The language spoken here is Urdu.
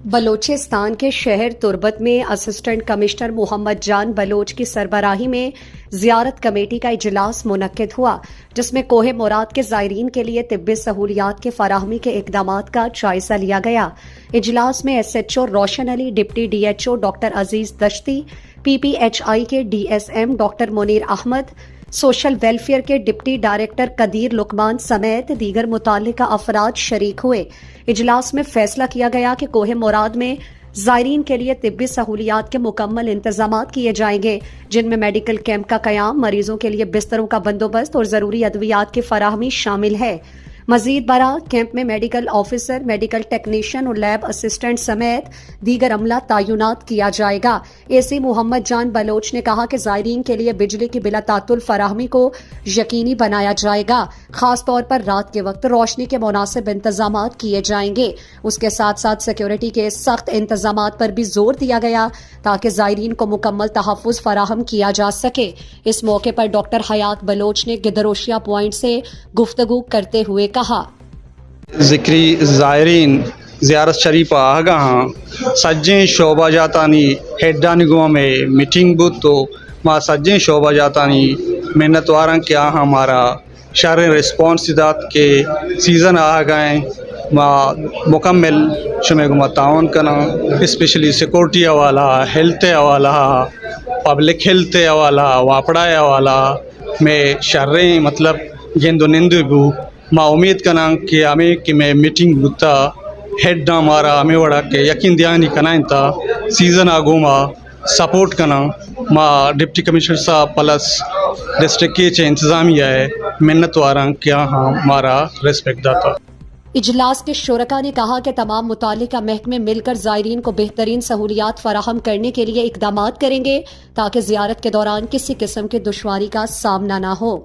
بلوچستان کے شہر تربت میں اسسٹنٹ کمشنر محمد جان بلوچ کی سربراہی میں زیارت کمیٹی کا اجلاس منعقد ہوا، جس میں کوہ مراد کے زائرین کے لیے طبی سہولیات کی فراہمی کے اقدامات کا جائزہ لیا گیا۔ اجلاس میں S H O Roshan Ali, deputy D H O doctor Aziz Dashti, P P H I کے D S M doctor Munir Ahmed, social welfare کے ڈپٹی ڈائریکٹر قدیر لقمان سمیت دیگر متعلقہ افراد شریک ہوئے۔ اجلاس میں فیصلہ کیا گیا کہ کوہ مراد میں زائرین کے لیے طبی سہولیات کے مکمل انتظامات کیے جائیں گے، جن میں میڈیکل کیمپ کا قیام، مریضوں کے لیے بستروں کا بندوبست اور ضروری ادویات کی فراہمی شامل ہے۔ مزید برآں کیمپ میں میڈیکل آفیسر، میڈیکل ٹیکنیشین اور لیب اسسٹنٹ سمیت دیگر عملہ تعینات کیا جائے گا۔ اے سی محمد جان بلوچ نے کہا کہ زائرین کے لیے بجلی کی بلا تعطل فراہمی کو یقینی بنایا جائے گا، خاص طور پر رات کے وقت روشنی کے مناسب انتظامات کیے جائیں گے۔ اس کے ساتھ ساتھ سیکیورٹی کے سخت انتظامات پر بھی زور دیا گیا تاکہ زائرین کو مکمل تحفظ فراہم کیا جا سکے۔ اس موقع پر ڈاکٹر حیات بلوچ نے گدروشیا پوائنٹ سے گفتگو کرتے ہوئے کہا، ذکری زائرین زیارت شریف آگاہ سجیں شعبہ جاتانی ہیڈانگوں میں میٹنگ بوت تو ما سجیں شعبہ جاتانی محنت وارن کیا ہمارا شہر رسپانس دات کے سیزن آگائیں ما مکمل شمع گما تعاون کرنا، اسپیشلی سیکورٹی حوالہ، ہیلتھ حوالہ، پبلک ہیلتھ حوالہ، واپڑا حوالہ میں شریں مطلب گیندو نندو بو ما امید کرنا کہ ہمیں کہ میں میٹنگ بتا ہیڈ ہمارا ہمیں وڑا کہ یقین دیانی کنائیں تا سیزن آگو ما سپورٹ کرنا ما ڈپٹی کمشنر صاحب پلس ڈسٹرکٹ کے چے انتظامیہ ہے محنت واران کیا ہمارا ریسپیکٹ داتا۔ اجلاس کے شرکاء نے کہا کہ تمام متعلقہ محکمے مل کر زائرین کو بہترین سہولیات فراہم کرنے کے لیے اقدامات کریں گے تاکہ زیارت کے دوران کسی قسم کی دشواری کا سامنا نہ ہو۔